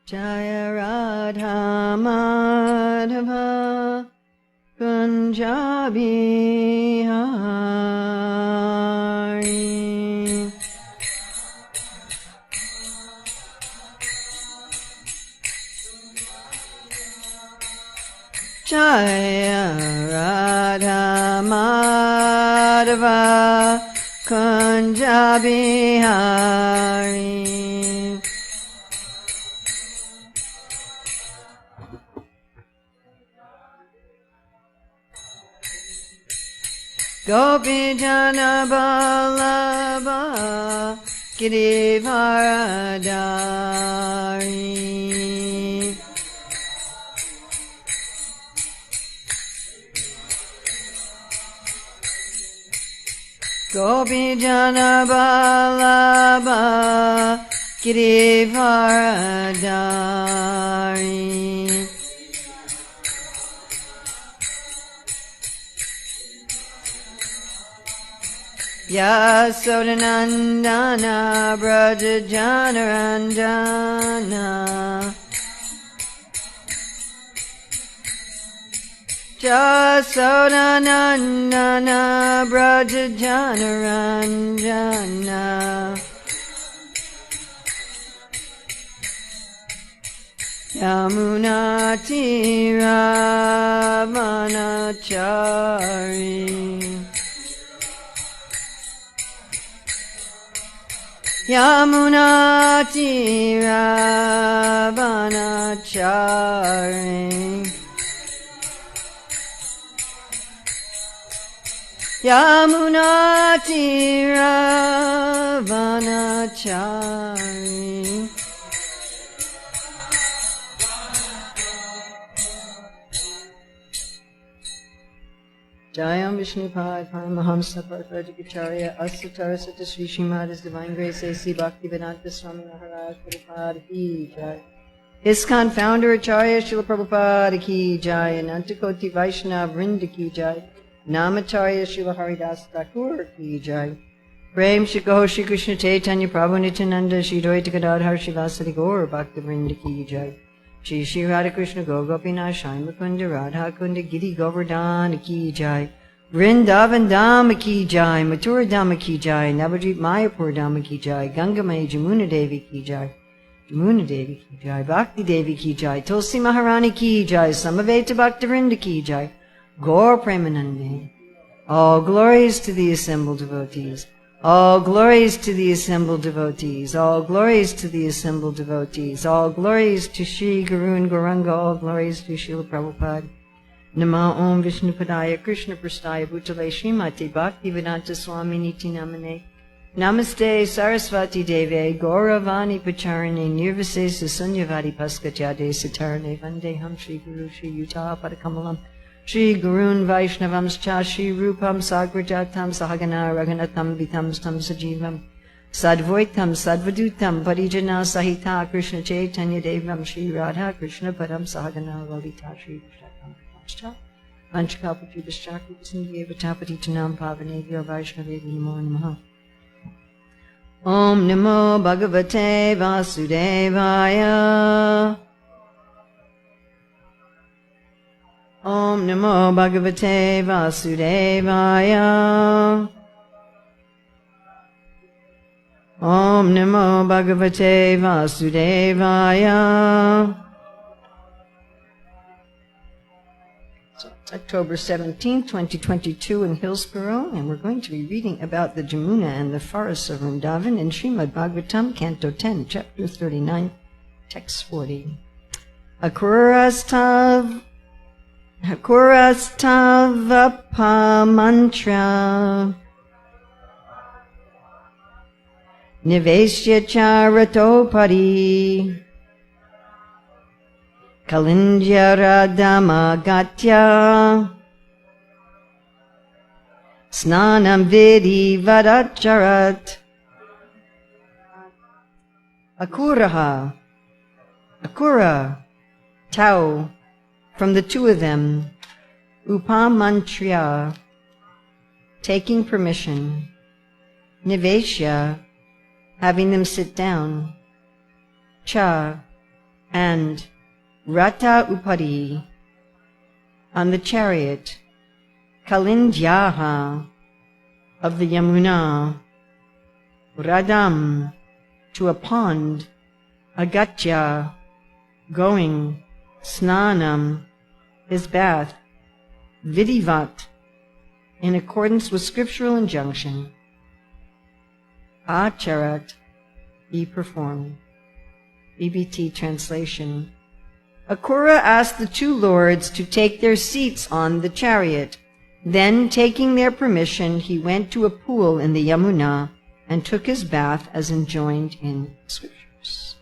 Jaya Radha Madhava Kunja Bihari. Jaya Radha Madhava Kunja Bihari. Gopi Jana Vallabha Girivaradari. Gopi Jana Vallabha Girivaradari. Yasodanandana Braja Janarandana. Yasodanandana Braja Janarandana. Yamuna Tiravanachari. Yamuna Tiravanachari. Yamuna Tiravanachari. Jayam Vishnupad Paramahamsa Parvartikacharya Asatara Sata Sri Śrīmad, His Divine Grace A.C. Bhaktivedanta Swami Maharaj Prabhupada Ki Jai. ISKCON Founder Acharya Srila Prabhupada Ki Jai. Anantakoti Vaishnava Vrinda Ki Jai. Namacharya Srila Haridas Thakur Ki Jai. Prem Shri Gaur Shri Krishna Chaitanya Prabhu Nityananda Shri Dvaita Gadadhar Shivasadi Gaur Bhakta Vrinda Ki Jai. Shri Shri Radha Krishna Gopinath Shai Mukunda Radha Kunda Giri Govardhan Ki Jai. Vrindavan Dham Ki Jai. Mathura Dham Ki Jai. Navadvip Mayapur Dham Ki Jai. Gangamai Jamuna Devi Ki Jai. Jamuna Devi Ki Jai. Bhakti Devi Ki Jai. Tulsi Maharani Ki Jai. Samaveta Bhakta Vrinda Ki Jai. Gaur Premanande. All glories to the assembled devotees. All glories to the assembled devotees. All glories to the assembled devotees. All glories to Shri Guru and Gauranga. All glories to Srila Prabhupada. Nama Om Vishnupadaya Krishna Prastaya Bhutale Srimati Bhaktivedanta Swami Niti Namane. Namaste Sarasvati Deve Gauravani Pacharane Nirvasesa Sunyavadi Paskatyade Sitarane Vandeham Shri Guru Shri Yuta Padakamalam Shri Gurun Vaishnavamscha Shri Rupam Sagrajatam Sahagana Raghunatam Vitam Stam Sajivam Sadvoitam Sadvadutam Parijana Sahita Krishna Chaitanya Devam Shri Radha Krishna Padam Sahagana Lalita Shri Vishakam Krishna Vanchakapachudashakri Sindhyevatapati Tanam Pavanebhyo Vaishnavevi Namo Namaha. Om Namo Bhagavate Vasudevaya. Om Namo Bhagavate Vasudevaya. Om Namo Bhagavate Vasudevaya. So it's October 17, 2022 in Hillsborough, and we're going to be reading about the Jamuna and the forests of Vrindavan in Śrīmad-Bhāgavatam, Canto 10, Chapter 39, Text 40. Akurastavapa Nivesya charatopari Kalinjaradamagatya Snanam vidi vadacharat. Akura, Tau, from the two of them, Upamantriya, taking permission, Nivesya, having them sit down, Cha, And Rata Upari, on the chariot, Kalindyaha, of the Yamuna, Radam, to a pond, Agatya, going, Snanam, his bath, Vidivat, in accordance with scriptural injunction, Acharat, he performed. BBT translation. Akrura asked the two lords to take their seats on the chariot. Then, taking their permission, he went to a pool in the Yamuna and took his bath as enjoined in scriptures.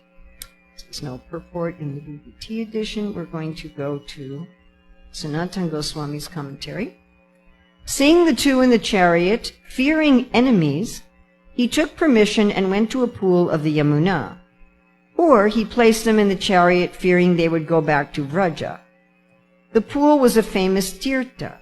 There's no purport in the BBT edition. We're going to go to Sanatana Goswami's commentary. Seeing the two in the chariot, fearing enemies, he took permission and went to a pool of the Yamuna. Or he placed them in the chariot, fearing they would go back to Vraja. The pool was a famous tirtha.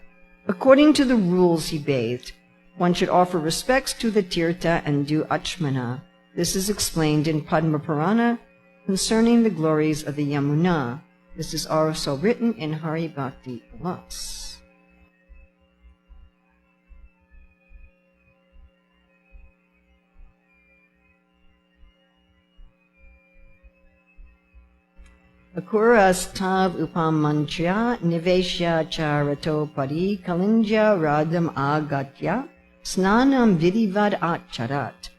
According to the rules he bathed, one should offer respects to the tirtha and do achmana. This is explained in Padma Purana concerning the glories of the Yamuna. This is also written in Hari Bhakti Vilas. Akuras tav upamanchya niveshya charato pari kalindya radam agatya snanam vidivad acharat.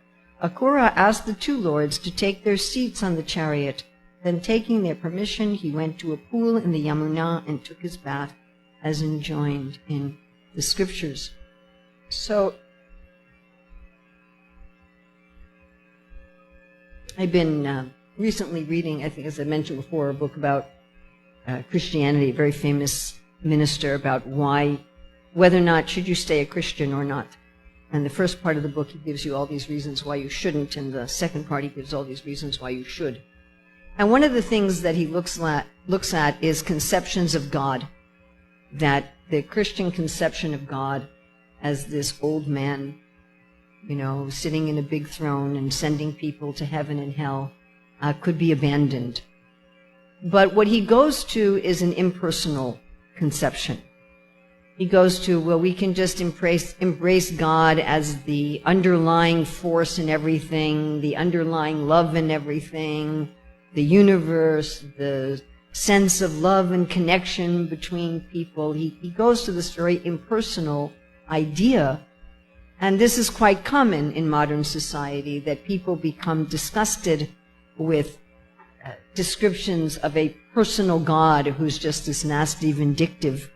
Akrura asked the two lords to take their seats on the chariot. Then, taking their permission, he went to a pool in the Yamuna and took his bath as enjoined in the scriptures. So, I've been recently reading, I think as I mentioned before, a book about Christianity, a very famous minister, about whether or not should you stay a Christian or not. And the first part of the book, he gives you all these reasons why you shouldn't, and the second part, he gives all these reasons why you should. And one of the things that he looks at is conceptions of God, that the Christian conception of God as this old man, sitting in a big throne and sending people to heaven and hell, could be abandoned. But what he goes to is an impersonal conception. He goes to, we can just embrace God as the underlying force in everything, the underlying love in everything, the universe, the sense of love and connection between people. He goes to this very impersonal idea. And this is quite common in modern society, that people become disgusted with descriptions of a personal God who's just this nasty, vindictive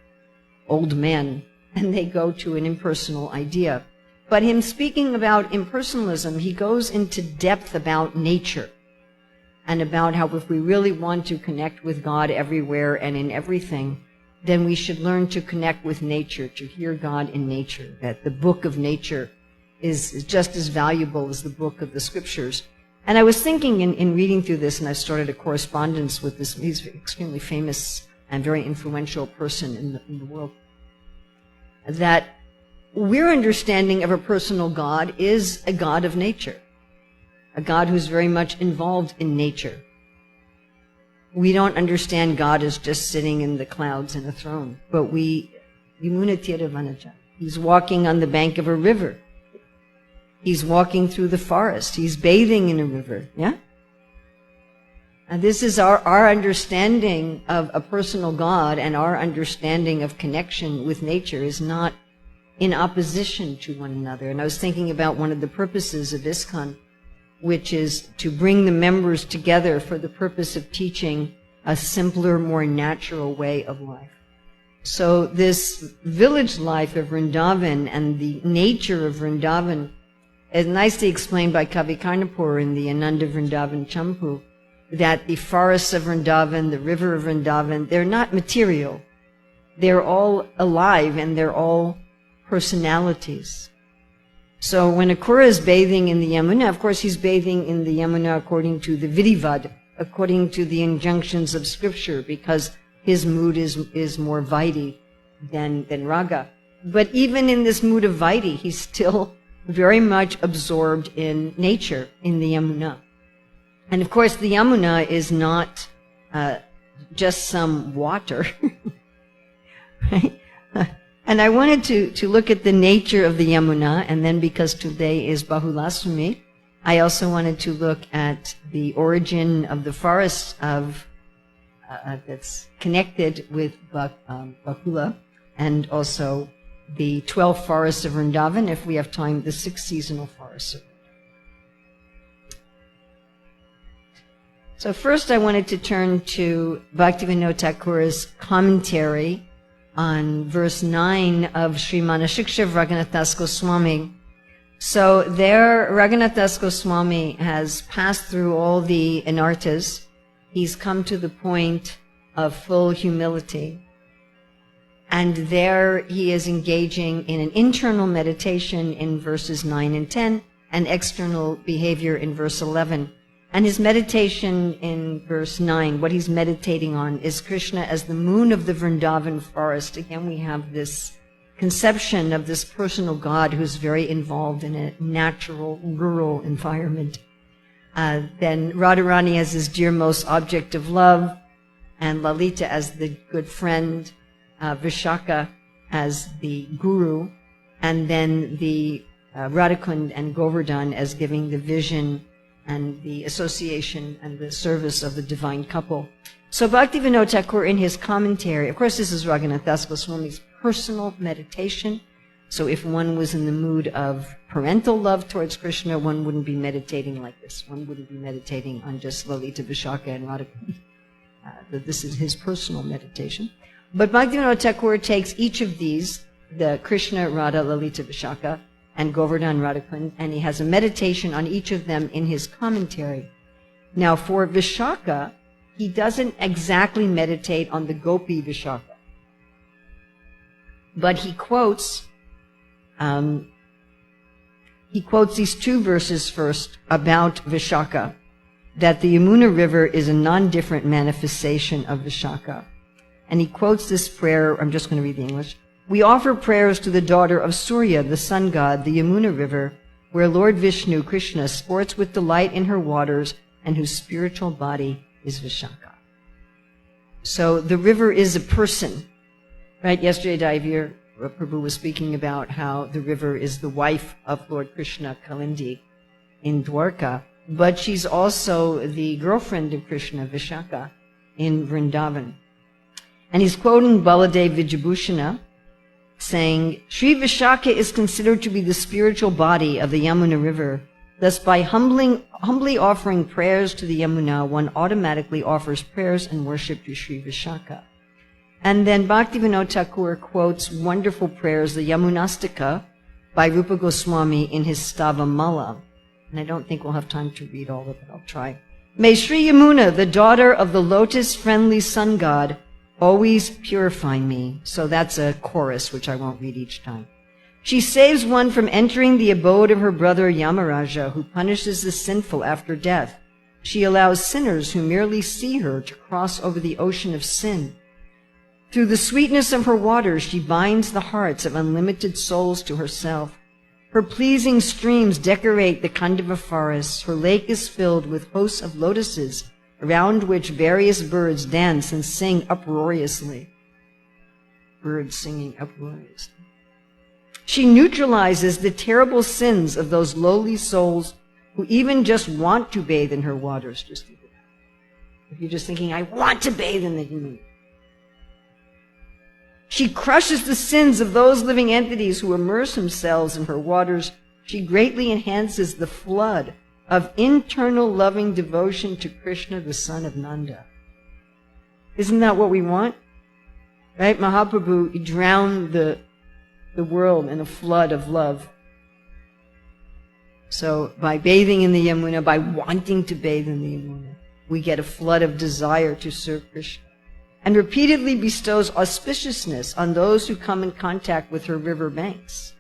old man, and they go to an impersonal idea. But him speaking about impersonalism, he goes into depth about nature and about how if we really want to connect with God everywhere and in everything, then we should learn to connect with nature, to hear God in nature, that the book of nature is just as valuable as the book of the scriptures. And I was thinking in reading through this, and I started a correspondence with this, he's an extremely famous and very influential person in the world, that we're understanding of a personal God is a God of nature, a God who's very much involved in nature. We don't understand God as just sitting in the clouds in a throne, but he's walking on the bank of a river. He's walking through the forest. He's bathing in a river. Yeah? And this is our understanding of a personal God, and our understanding of connection with nature is not in opposition to one another. And I was thinking about one of the purposes of ISKCON, which is to bring the members together for the purpose of teaching a simpler, more natural way of life. So this village life of Vrindavan and the nature of Vrindavan is nicely explained by Kavi Karnapur in the Ananda Vrindavan Champu, that the forests of Vrindavan, the river of Vrindavan, they're not material. They're all alive and they're all personalities. So when Akrura is bathing in the Yamuna, of course he's bathing in the Yamuna according to the Vidivad, according to the injunctions of scripture, because his mood is more Vaidhi than Raga. But even in this mood of Vaidhi, he's still very much absorbed in nature, in the Yamuna. And of course, the Yamuna is not just some water, right? And I wanted to look at the nature of the Yamuna, and then because today is Bahulasumi, I also wanted to look at the origin of the forest of that's connected with Bahula, and also the 12 forests of Vrindavan, if we have time, the 6 seasonal forests of Vrindavan. So first I wanted to turn to Bhaktivinoda Thakur's commentary on verse 9 of Srimad Raghunath Das Goswami. So there, Raghunath Das Goswami has passed through all the anarthas. He's come to the point of full humility. And there he is engaging in an internal meditation in verses 9 and 10, and external behavior in verse 11. And his meditation in verse 9, what he's meditating on is Krishna as the moon of the Vrindavan forest. Again, we have this conception of this personal God who's very involved in a natural, rural environment. Then Radharani as his dearmost object of love, and Lalita as the good friend, Vishaka as the guru, and then the Radhakund and Govardhan as giving the vision and the association and the service of the divine couple. So Bhaktivinoda Thakur in his commentary, of course this is Raghunath Das Goswami's personal meditation, so if one was in the mood of parental love towards Krishna, one wouldn't be meditating like this. One wouldn't be meditating on just Lalita, Vishaka, and Radhakund. This is his personal meditation. But Bhaktivinoda Thakur takes each of these, the Krishna, Radha, Lalita, Vishaka, and Govardhan, Radhakund, and he has a meditation on each of them in his commentary. Now for Vishaka, he doesn't exactly meditate on the Gopi Vishaka, but he quotes these 2 verses first about Vishaka, that the Yamuna River is a non-different manifestation of Vishaka. And he quotes this prayer, I'm just going to read the English. We offer prayers to the daughter of Surya, the sun god, the Yamuna River, where Lord Vishnu, Krishna, sports with delight in her waters, and whose spiritual body is Vishaka. So the river is a person, right? Yesterday, Daivir Prabhu was speaking about how the river is the wife of Lord Krishna, Kalindi, in Dwarka, but she's also the girlfriend of Krishna, Vishaka, in Vrindavan. And he's quoting Baladev Vijabhushana, saying, Sri Vishaka is considered to be the spiritual body of the Yamuna River. Thus, by humbly offering prayers to the Yamuna, one automatically offers prayers and worship to Sri Vishaka. And then Bhaktivinoda Thakur quotes wonderful prayers, the Yamunastika, by Rupa Goswami in his Stava Mala. And I don't think we'll have time to read all of it. I'll try. May Sri Yamuna, the daughter of the lotus-friendly sun god, always purify me. So that's a chorus, which I won't read each time. She saves one from entering the abode of her brother Yamaraja, who punishes the sinful after death. She allows sinners who merely see her to cross over the ocean of sin. Through the sweetness of her waters, she binds the hearts of unlimited souls to herself. Her pleasing streams decorate the Kandava forests. Her lake is filled with hosts of lotuses, around which various birds dance and sing uproariously. Birds singing uproariously. She neutralizes the terrible sins of those lowly souls who even just want to bathe in her waters. Just think of that. If you're just thinking, I want to bathe in the Yamuna. She crushes the sins of those living entities who immerse themselves in her waters. She greatly enhances the flood of internal loving devotion to Krishna, the son of Nanda. Isn't that what we want? Right? Mahaprabhu drowned the world in a flood of love. So by bathing in the Yamuna, by wanting to bathe in the Yamuna, we get a flood of desire to serve Krishna, and repeatedly bestows auspiciousness on those who come in contact with her river banks.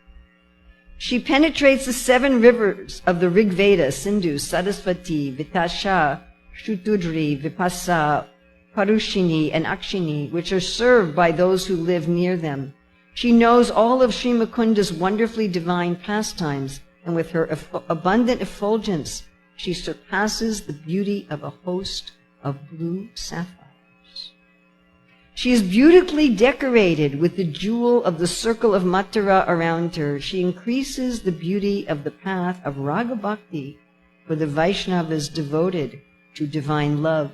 She penetrates the 7 rivers of the Rig Veda, Sindhu, Saraswati, Vitasha, Shrutudri, Vipassa, Parushini, and Akshini, which are served by those who live near them. She knows all of Sri Mukunda's wonderfully divine pastimes, and with her abundant effulgence, she surpasses the beauty of a host of blue sapphires. She is beautifully decorated with the jewel of the circle of Mathura around her. She increases the beauty of the path of Raga Bhakti for the Vaishnavas devoted to divine love.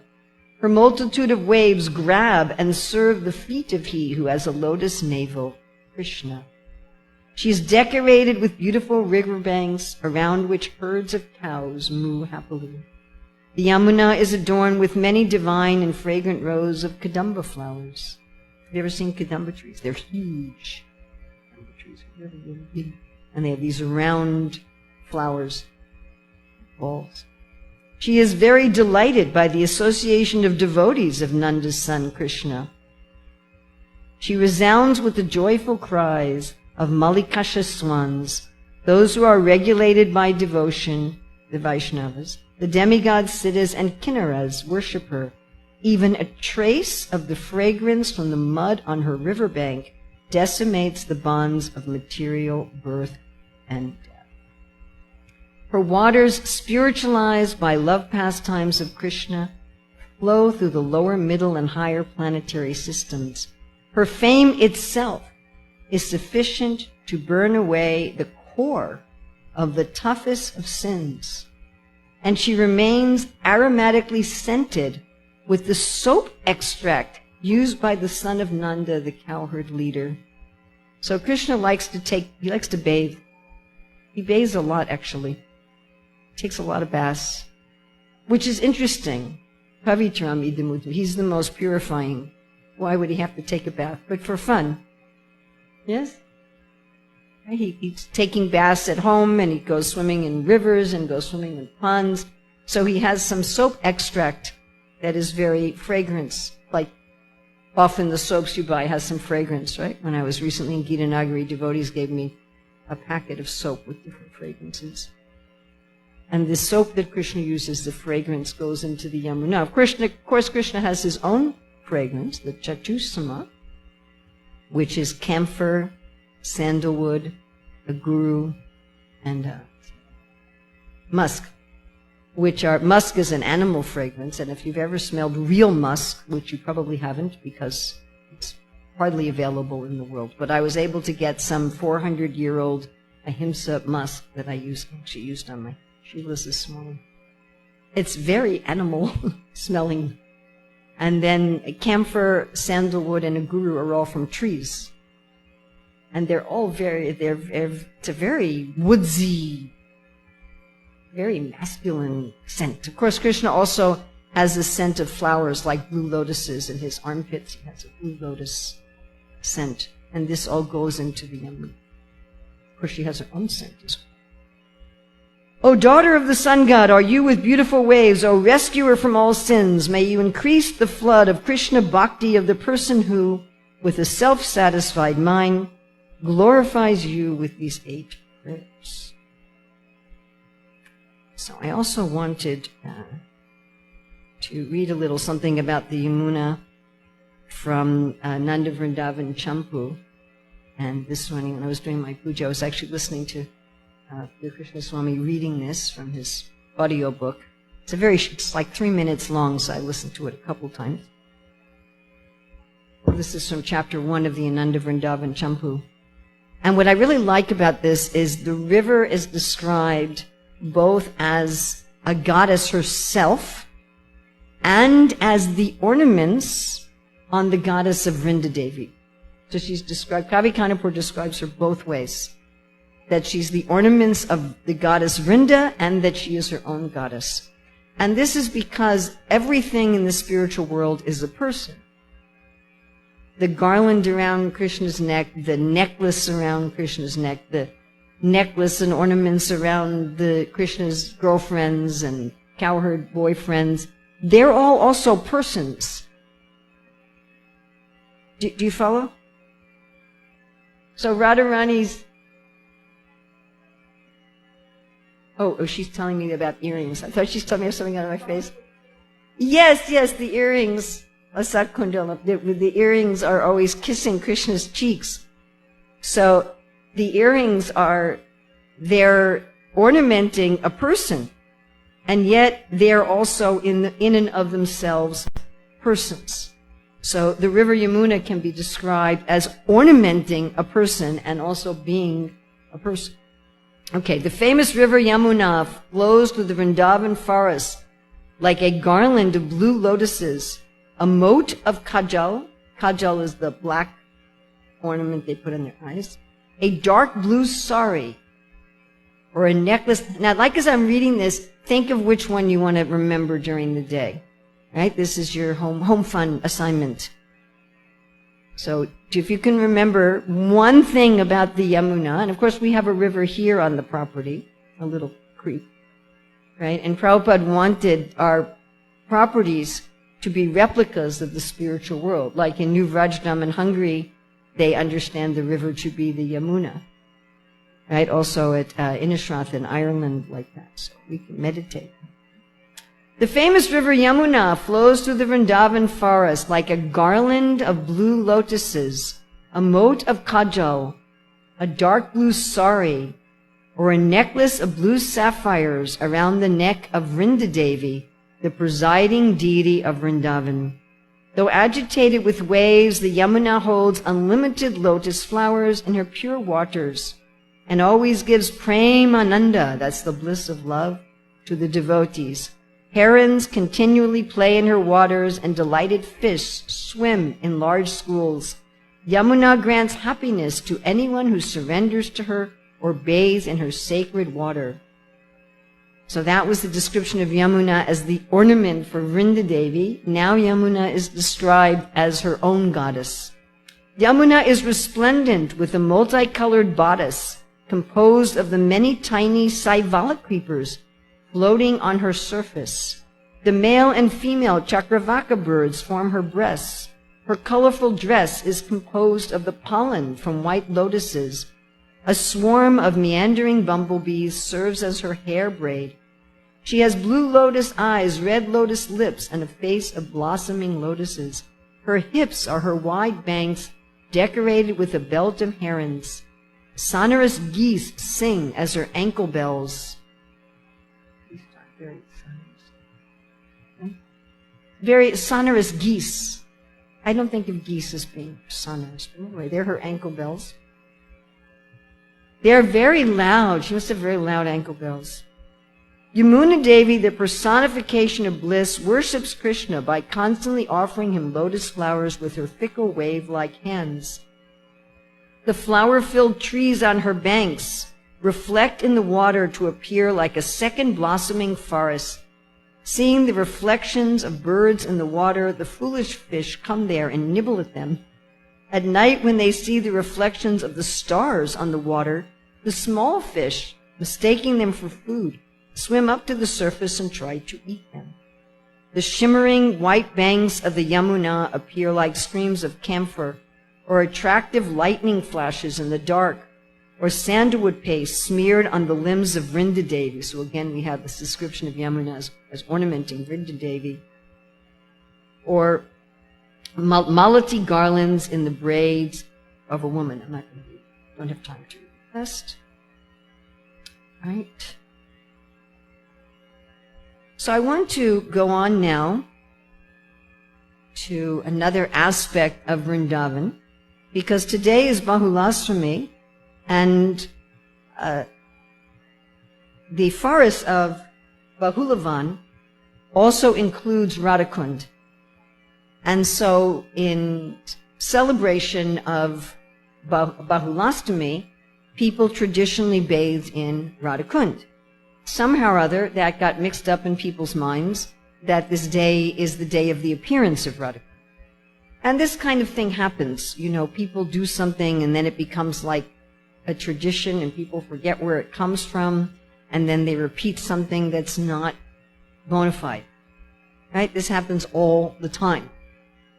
Her multitude of waves grab and serve the feet of he who has a lotus navel, Krishna. She is decorated with beautiful riverbanks around which herds of cows moo happily. The Yamuna is adorned with many divine and fragrant rows of kadamba flowers. Have you ever seen kadamba trees? They're huge. Kadamba trees are really, really big. And they have these round flowers, balls. She is very delighted by the association of devotees of Nanda's son Krishna. She resounds with the joyful cries of Malikasha swans, those who are regulated by devotion, the Vaishnavas. The demigods, siddhas, and kinnaras worship her. Even a trace of the fragrance from the mud on her riverbank decimates the bonds of material birth and death. Her waters, spiritualized by love pastimes of Krishna, flow through the lower, middle, and higher planetary systems. Her fame itself is sufficient to burn away the core of the toughest of sins. And she remains aromatically scented with the soap extract used by the son of Nanda, the cowherd leader. So Krishna likes to bathe. He bathes a lot, actually. Takes a lot of baths, which is interesting. Pavitram idamudam. He's the most purifying. Why would he have to take a bath? But for fun. Yes? He's taking baths at home, and he goes swimming in rivers and goes swimming in ponds. So he has some soap extract that is very fragrance. Like often the soaps you buy has some fragrance, right? When I was recently in Gita Nagari, devotees gave me a packet of soap with different fragrances. And the soap that Krishna uses, the fragrance goes into the Yamuna. Of course, Krishna has his own fragrance, the Chatusama, which is camphor, sandalwood, aguru, and musk. Musk is an animal fragrance, and if you've ever smelled real musk, which you probably haven't because it's hardly available in the world, but I was able to get some 400-year-old ahimsa musk that I actually used on my Sheilas this morning. It's very animal smelling. And then camphor, sandalwood, and aguru are all from trees. And they're all it's a very woodsy, very masculine scent. Of course, Krishna also has a scent of flowers like blue lotuses in his armpits. He has a blue lotus scent. And this all goes into the Yamuna. Of course, she has her own scent as well. O daughter of the sun god, are you with beautiful waves, O rescuer from all sins, may you increase the flood of Krishna bhakti of the person who, with a self-satisfied mind, glorifies you with these 8 prayers. So I also wanted to read a little something about the Yamuna from Nanda Vrindavan Champu. And this morning when I was doing my puja, I was actually listening to Krishna Swami reading this from his audio book. It's like 3 minutes long, so I listened to it a couple times. This is from chapter 1 of the Ananda Vrindavan Champu. And what I really like about this is the river is described both as a goddess herself and as the ornaments on the goddess of Vrinda Devi. So she's described, Kavi Kanapur describes her both ways. That she's the ornaments of the goddess Vrinda and that she is her own goddess. And this is because everything in the spiritual world is a person. The garland around Krishna's neck, the necklace around Krishna's neck, the necklace and ornaments around Krishna's girlfriends and cowherd boyfriends, they're all also persons. Do you follow? So Radharani's... Oh, she's telling me about earrings. I thought she's telling me something out of my face. Yes, the earrings. Asat Kundala. The earrings are always kissing Krishna's cheeks. So the earrings they're ornamenting a person. and yet they're also in and of themselves persons. So the river Yamuna can be described as ornamenting a person and also being a person. Okay, the famous river Yamuna flows through the Vrindavan forest like a garland of blue lotuses, a moat of kajal. Kajal is the black ornament they put in their eyes. A dark blue sari, or a necklace. Now, like as I'm reading this, think of which one you want to remember during the day. Right? This is your home fun assignment. So if you can remember one thing about the Yamuna, and of course we have a river here on the property, a little creek, right? And Prabhupada wanted our properties to be replicas of the spiritual world. Like in New Vrajdam in Hungary, they understand the river to be the Yamuna, right? Also at Innisrath in Ireland, like that. So we can meditate. The famous river Yamuna flows through the Vrindavan forest like a garland of blue lotuses, a moat of kajal, a dark blue sari, or a necklace of blue sapphires around the neck of Vrinda Devi, the presiding deity of Vrindavan. Though agitated with waves, the Yamuna holds unlimited lotus flowers in her pure waters and always gives premananda, that's the bliss of love, to the devotees. Herons continually play in her waters and delighted fish swim in large schools. Yamuna grants happiness to anyone who surrenders to her or bathes in her sacred water. So that was the description of Yamuna as the ornament for Vrinda Devi. Now Yamuna is described as her own goddess. Yamuna is resplendent with a multicolored bodice composed of the many tiny Saivala creepers floating on her surface. The male and female Chakravaka birds form her breasts. Her colorful dress is composed of the pollen from white lotuses. A swarm of meandering bumblebees serves as her hair braid. She has blue lotus eyes, red lotus lips, and a face of blossoming lotuses. Her hips are her wide banks, decorated with a belt of herons. Sonorous geese sing as her ankle bells. Very sonorous geese. I don't think of geese as being sonorous, but anyway, they're her ankle bells. They are very loud. She must have very loud ankle bells. Yamuna Devi, the personification of bliss, worships Krishna by constantly offering him lotus flowers with her fickle wave-like hands. The flower-filled trees on her banks reflect in the water to appear like a second blossoming forest. Seeing the reflections of birds in the water, the foolish fish come there and nibble at them. At night, when they see the reflections of the stars on the water, the small fish, mistaking them for food, swim up to the surface and try to eat them. The shimmering white banks of the Yamuna appear like streams of camphor, or attractive lightning flashes in the dark, or sandalwood paste smeared on the limbs of Vrinda Devi. So again, we have this description of Yamuna as ornamenting Vrinda Devi. Or malati garlands in the braids of a woman. I'm not going to read. Don't have time to read the rest. Right. So I want to go on now to another aspect of Vrindavan, because today is Bahulastami, and the forest of Bahulavan also includes Radhakund. And so in celebration of Bahulastami, people traditionally bathed in Radhakund. Somehow or other, that got mixed up in people's minds that this day is the day of the appearance of Radhakund. And this kind of thing happens. You know, people do something and then it becomes like a tradition and people forget where it comes from, and then they repeat something that's not bona fide. Right? This happens all the time.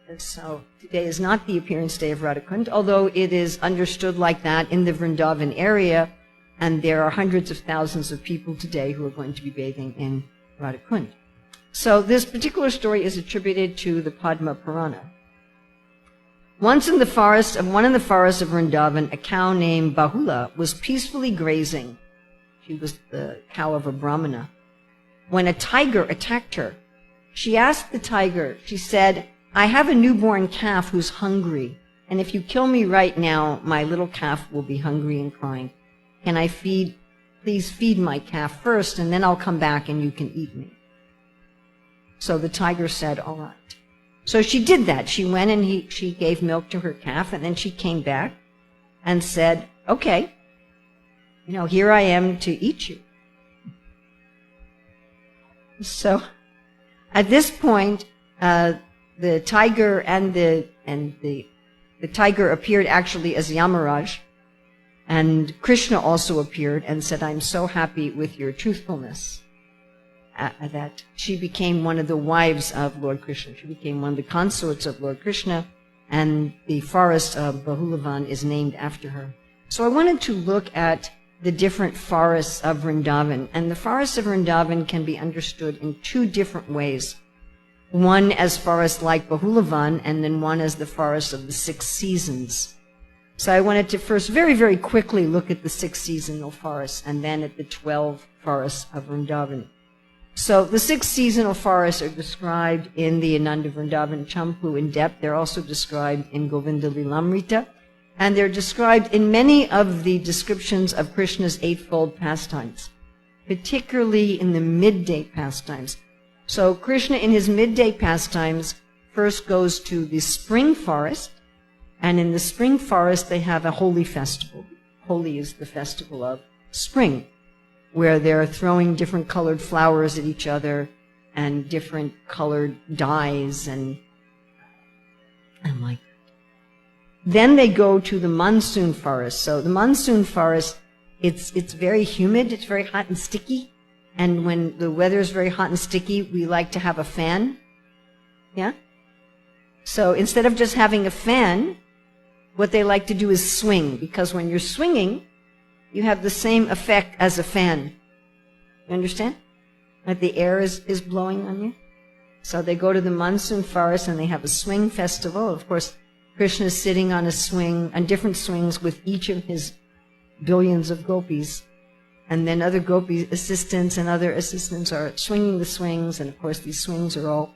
And so today is not the appearance day of Radhakund, although it is understood like that in the Vrindavan area, and there are hundreds of thousands of people today who are going to be bathing in Radhakund. So this particular story is attributed to the Padma Purana. Once in one of the forests of Vrindavan, a cow named Bahula was peacefully grazing. She was the cow of a Brahmana. when a tiger attacked her. She asked the tiger, she said, I have a newborn calf who's hungry, and if you kill me right now, my little calf will be hungry and crying. Can I please feed my calf first, and then I'll come back and you can eat me. So the tiger said, all right. So she did that. She went and she gave milk to her calf, and then she came back and said, okay, here I am to eat you. So at this point, the tiger and the tiger appeared actually as Yamaraj, and Krishna also appeared and said, I'm so happy with your truthfulness. That she became one of the wives of Lord Krishna. She became one of the consorts of Lord Krishna, and the forest of Bahulavan is named after her. So I wanted to look at the different forests of Vrindavan, and the forests of Vrindavan can be understood in two different ways. One as forest like Bahulavan, and then one as the forest of the 6 seasons. So I wanted to first very, very quickly look at the 6 seasonal forests, and then at the 12 forests of Vrindavan. So the 6 seasonal forests are described in the Ananda Vrindavan Champu in depth. They're also described in Govinda Lilamrita, and they're described in many of the descriptions of Krishna's eightfold pastimes, particularly in the midday pastimes. So Krishna in his midday pastimes first goes to the spring forest, and in the spring forest they have a holy festival. Holi is the festival of spring, where they're throwing different colored flowers at each other and different colored dyes and like that. Then they go to the monsoon forest. So the monsoon forest, it's very humid, it's very hot and sticky. And when the weather is very hot and sticky, we like to have a fan. Yeah? So instead of just having a fan, what they like to do is swing, because when you're swinging, you have the same effect as a fan. You understand? Like the air is blowing on you. So they go to the monsoon forest and they have a swing festival. Of course, Krishna is sitting on a swing, on different swings with each of his billions of gopis. And then other gopi assistants and other assistants are swinging the swings. And of course, these swings are all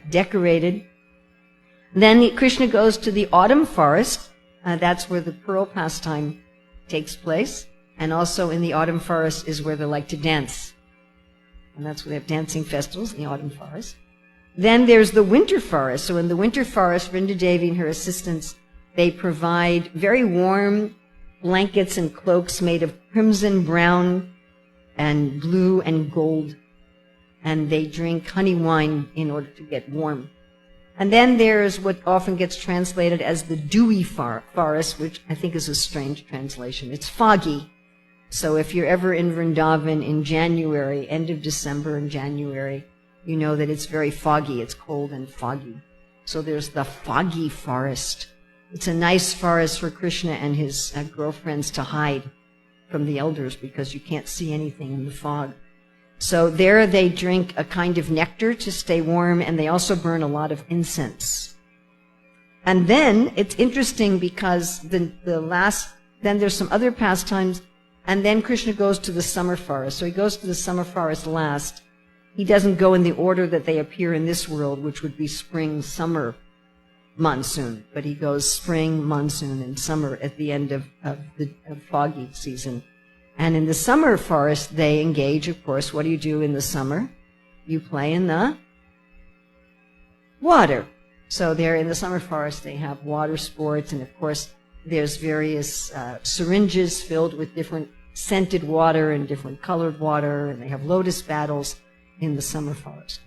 decorated. Then Krishna goes to the autumn forest. That's where the pearl pastime takes place, and also in the autumn forest is where they like to dance, and that's where they have dancing festivals in the autumn forest. Then there's the winter forest. So in the winter forest, Vrinda Devi and her assistants, they provide very warm blankets and cloaks made of crimson, brown, and blue and gold, and they drink honey wine in order to get warm. And then there's what often gets translated as the dewy forest, which I think is a strange translation. It's foggy. So if you're ever in Vrindavan in January, end of December and January, you know that it's very foggy. It's cold and foggy. So there's the foggy forest. It's a nice forest for Krishna and his girlfriends to hide from the elders, because you can't see anything in the fog. So there they drink a kind of nectar to stay warm, and they also burn a lot of incense. And then it's interesting because then there's some other pastimes, and then Krishna goes to the summer forest. So he goes to the summer forest last. He doesn't go in the order that they appear in this world, which would be spring, summer, monsoon, but he goes spring, monsoon, and summer at the end of foggy season. And in the summer forest, they engage, of course. What do you do in the summer? You play in the water. So there in the summer forest, they have water sports, and of course, there's various syringes filled with different scented water and different colored water, and they have lotus battles in the summer forest.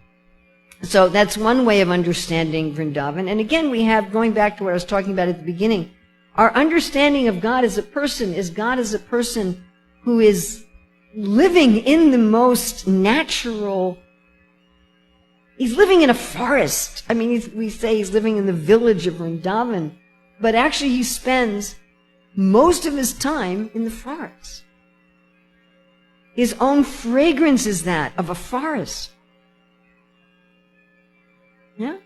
So that's one way of understanding Vrindavan. And again, we have, going back to what I was talking about at the beginning, our understanding of God as a person is God as a person who is living in the most natural. He's living in a forest. I mean, we say he's living in the village of Vrindavan, but actually he spends most of his time in the forest. His own fragrance is that of a forest. Yeah?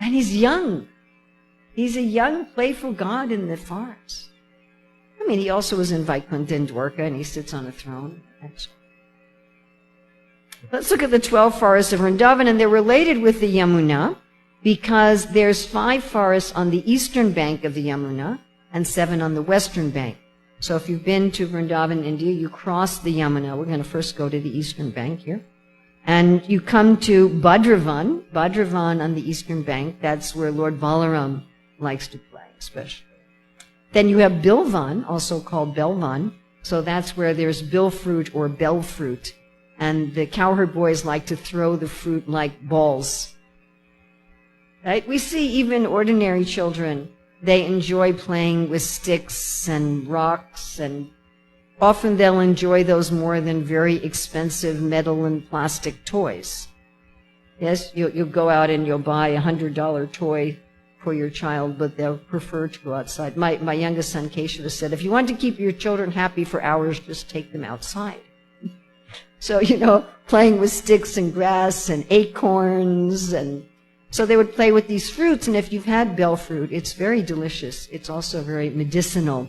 And he's young. He's a young, playful God in the forest. I mean, he also was in Vaikuntha and Dwarka, and he sits on a throne. Let's look at the 12 forests of Vrindavan, and they're related with the Yamuna because there's 5 forests on the eastern bank of the Yamuna and 7 on the western bank. So if you've been to Vrindavan, India, you cross the Yamuna. We're going to first go to the eastern bank here. And you come to Bhadravan. Bhadravan on the eastern bank, that's where Lord Balaram likes to play, especially. Then you have Bilvan, also called Belvan. So that's where there's bill fruit or bell fruit. And the cowherd boys like to throw the fruit like balls. Right? We see even ordinary children, they enjoy playing with sticks and rocks, and often they'll enjoy those more than very expensive metal and plastic toys. Yes, you'll go out and you'll buy a $100 toy for your child, but they'll prefer to go outside. My youngest son, Keshava, said, if you want to keep your children happy for hours, just take them outside. So, playing with sticks and grass and acorns, and so they would play with these fruits. And if you've had bell fruit, it's very delicious. It's also very medicinal,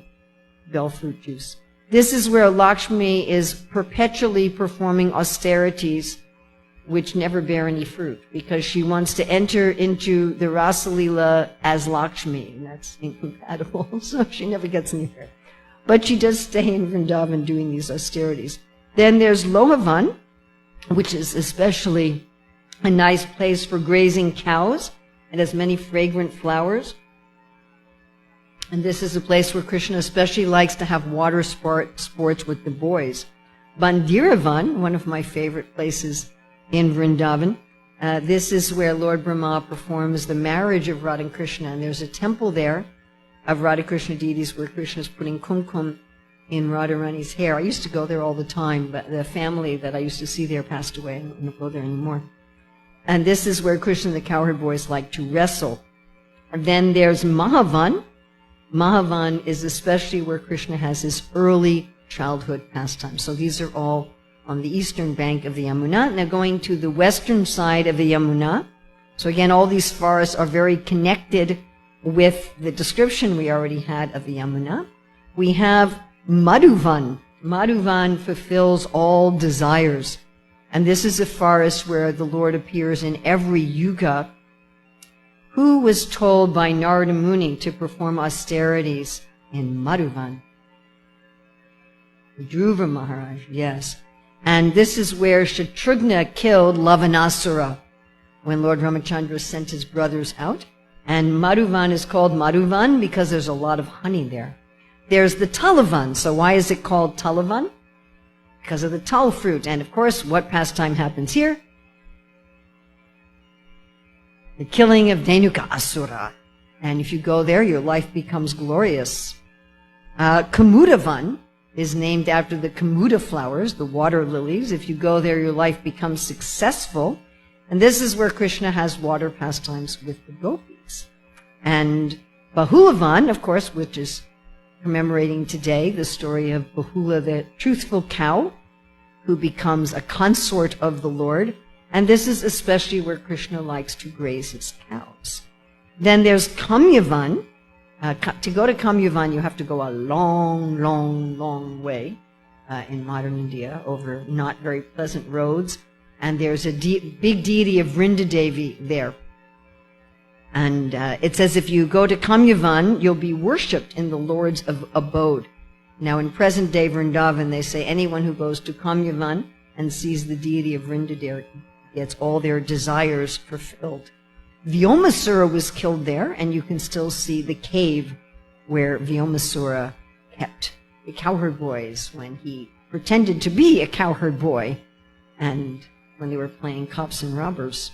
bell fruit juice. This is where Lakshmi is perpetually performing austerities which never bear any fruit, because she wants to enter into the Rasalila as Lakshmi, and that's incompatible, so she never gets anywhere. But she does stay in Vrindavan doing these austerities. Then there's Lohavan, which is especially a nice place for grazing cows. It has many fragrant flowers. And this is a place where Krishna especially likes to have water sports with the boys. Bandiravan, one of my favorite places in Vrindavan, this is where Lord Brahma performs the marriage of Radha and Krishna. And there's a temple there of Radha Krishna deities where Krishna is putting kumkum in Radharani's hair. I used to go there all the time, but the family that I used to see there passed away. I don't go there anymore. And this is where Krishna and the cowherd boys like to wrestle. And then there's Mahavan. Mahavan is especially where Krishna has his early childhood pastime. So these are all on the eastern bank of the Yamuna. Now going to the western side of the Yamuna. So again, all these forests are very connected with the description we already had of the Yamuna. We have Madhuvan. Madhuvan fulfills all desires. And this is a forest where the Lord appears in every yuga. Who was told by Narada Muni to perform austerities in Madhuvan? Dhruva Maharaj, yes. And this is where Shatrughna killed Lavanasura when Lord Ramachandra sent his brothers out. And Madhuvan is called Madhuvan because there's a lot of honey there. There's the Talavan. So why is it called Talavan? Because of the tal fruit. And of course, what pastime happens here? The killing of Dhenuka Asura. And if you go there, your life becomes glorious. Kamudavan is named after the Kamuda flowers, the water lilies. If you go there, your life becomes successful. And this is where Krishna has water pastimes with the gopis. And Bahulavan, of course, which is commemorating today the story of Bahula, the truthful cow, who becomes a consort of the Lord. And this is especially where Krishna likes to graze his cows. Then there's Kamyavan. To go to Kamyavan, you have to go a long, long, long way in modern India over not very pleasant roads. And there's a big deity of Vrinda Devi there. And it says if you go to Kamyavan, you'll be worshipped in the Lord's abode. Now in present-day Vrindavan, they say anyone who goes to Kamyavan and sees the deity of Vrinda Devi gets all their desires fulfilled. Vyomasura was killed there, and you can still see the cave where Vyomasura kept the cowherd boys when he pretended to be a cowherd boy and when they were playing cops and robbers.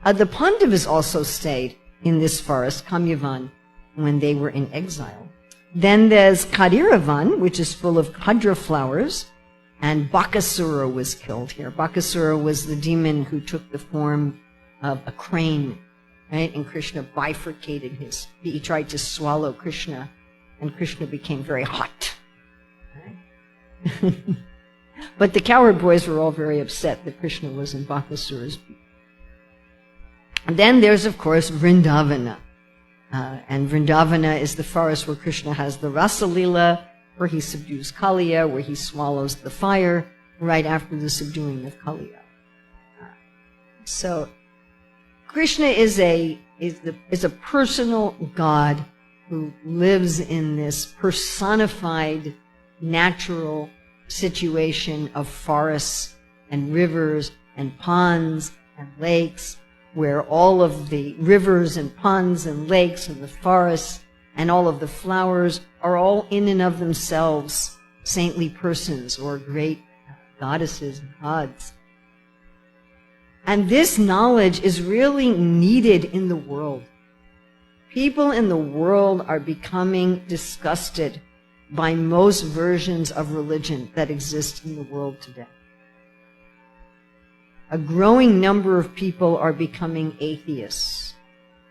The Pandavas also stayed in this forest, Kamyavan, when they were in exile. Then there's Kadiravan, which is full of Kadra flowers, and Bakasura was killed here. Bakasura was the demon who took the form of a crane, right? And Krishna bifurcated he tried to swallow Krishna, and Krishna became very hot. Right? But the cowherd boys were all very upset that Krishna was in Bakasura's beak. And then there's, of course, Vrindavana. And Vrindavana is the forest where Krishna has the Rasalila, where he subdues Kaliya, where he swallows the fire right after the subduing of Kaliya. So Krishna is a personal God who lives in this personified natural situation of forests and rivers and ponds and lakes, where all of the rivers and ponds and lakes and the forests and all of the flowers are all in and of themselves saintly persons or great goddesses and gods. And this knowledge is really needed in the world. People in the world are becoming disgusted by most versions of religion that exist in the world today. A growing number of people are becoming atheists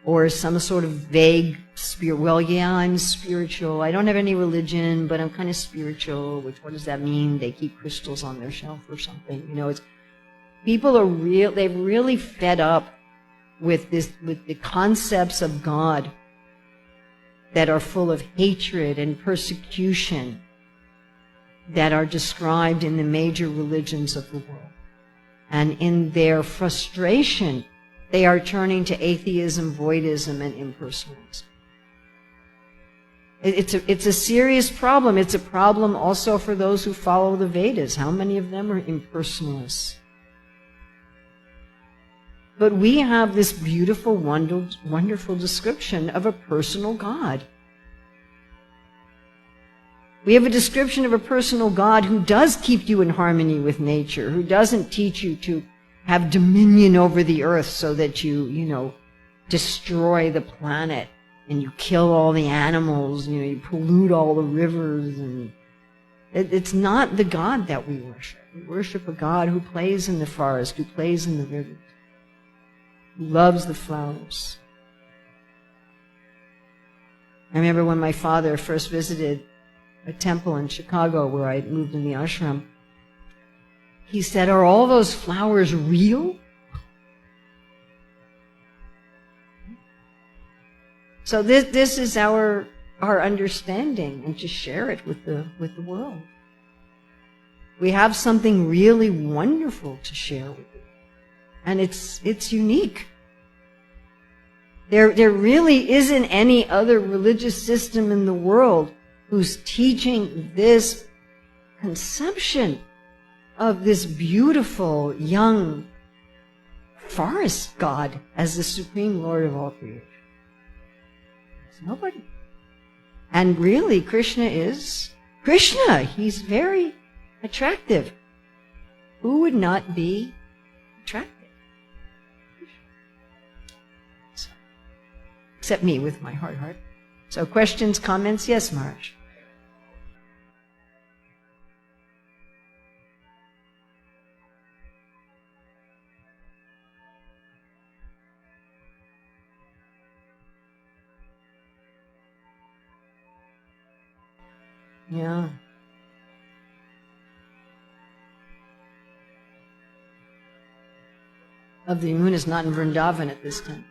or some sort of vague spirit. Well, yeah, I'm spiritual. I don't have any religion, but I'm kind of spiritual. What does that mean? They keep crystals on their shelf or something. You know, people are they've really fed up with the concepts of God that are full of hatred and persecution that are described in the major religions of the world. And in their frustration, they are turning to atheism, voidism, and impersonalism. It's a serious problem. It's a problem also for those who follow the Vedas. How many of them are impersonalists? But we have this beautiful, wonderful description of a personal God. We have a description of a personal God who does keep you in harmony with nature, who doesn't teach you to have dominion over the earth so that you destroy the planet and you kill all the animals, you pollute all the rivers. And it's not the God that we worship. We worship a God who plays in the forest, who plays in the rivers, who loves the flowers. I remember when my father first visited a temple in Chicago where I moved in the ashram, he said, "Are all those flowers real?" So this is our understanding, and to share it with the world. We have something really wonderful to share with you, and it's unique. There really isn't any other religious system in the world who's teaching this conception of this beautiful young forest God as the supreme Lord of all creation. There's nobody. And really, Krishna is Krishna. He's very attractive. Who would not be attractive? Except me with my hard heart. So questions, comments? Yes, Maharaj. Yeah. Of the Yamuna is not in Vrindavan at this time.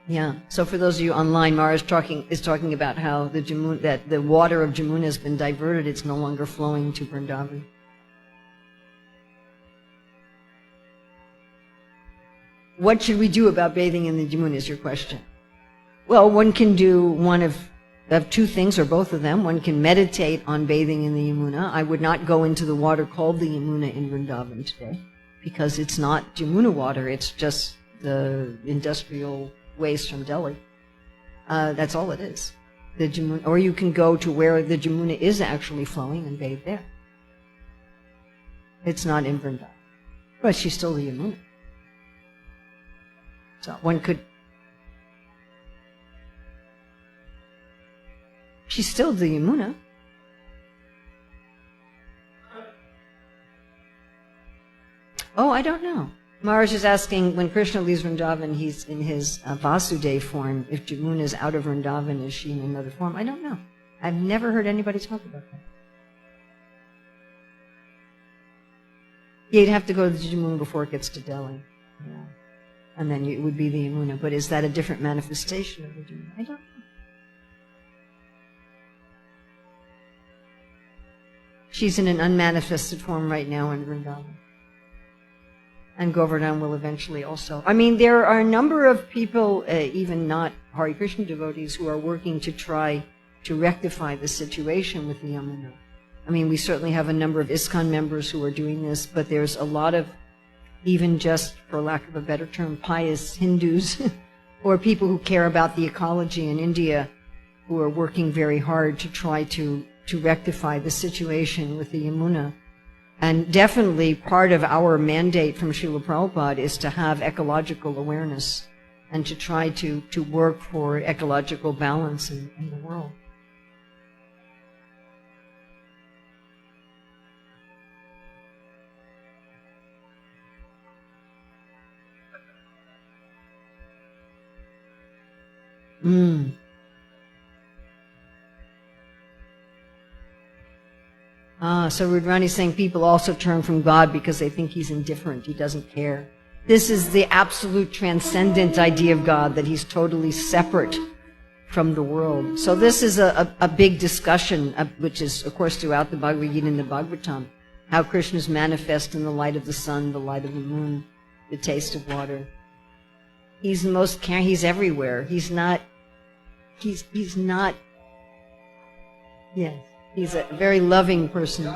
Yeah. So for those of you online, Mara is talking about how that the water of Jamuna has been diverted. It's no longer flowing to Vrindavan. What should we do about bathing in the Jamuna is your question. Well, one can do one of two things, or both of them. One can meditate on bathing in the Yamuna. I would not go into the water called the Yamuna in Vrindavan today, because it's not Jamuna water. It's just the industrial waste from Delhi. That's all it is. The Jamuna, or you can go to where the Jamuna is actually flowing and bathe there. It's not in Vrindavan, but she's still the Yamuna. So one could. She's still the Yamuna. Oh, I don't know. Maharaj is asking, when Krishna leaves Vrindavan, he's in his Vasudev form. If Jamuna is out of Vrindavan, is she in another form? I don't know. I've never heard anybody talk about that. Yeah, you'd have to go to the Jamuna before it gets to Delhi. Yeah. and then it would be the Yamuna. But is that a different manifestation of the Yamuna? I don't know. She's in an unmanifested form right now in Vrindavan. And Govardhan will eventually also. I mean, there are a number of people, even not Hare Krishna devotees, who are working to try to rectify the situation with the Yamuna. I mean, we certainly have a number of ISKCON members who are doing this, but there's a lot of, even just, for lack of a better term, pious Hindus, or people who care about the ecology in India, who are working very hard to try to rectify the situation with the Yamuna. And definitely part of our mandate from Srila Prabhupada is to have ecological awareness and to try to work for ecological balance in the world. So Rudrani's saying people also turn from God because they think he's indifferent, he doesn't care. This is the absolute transcendent idea of God, that he's totally separate from the world. So this is a big discussion, which is, of course, throughout the Bhagavad Gita and the Bhagavatam, how Krishna is manifest in the light of the sun, the light of the moon, the taste of water. He's the most caring, he's everywhere. He's not, yes, he's a very loving person.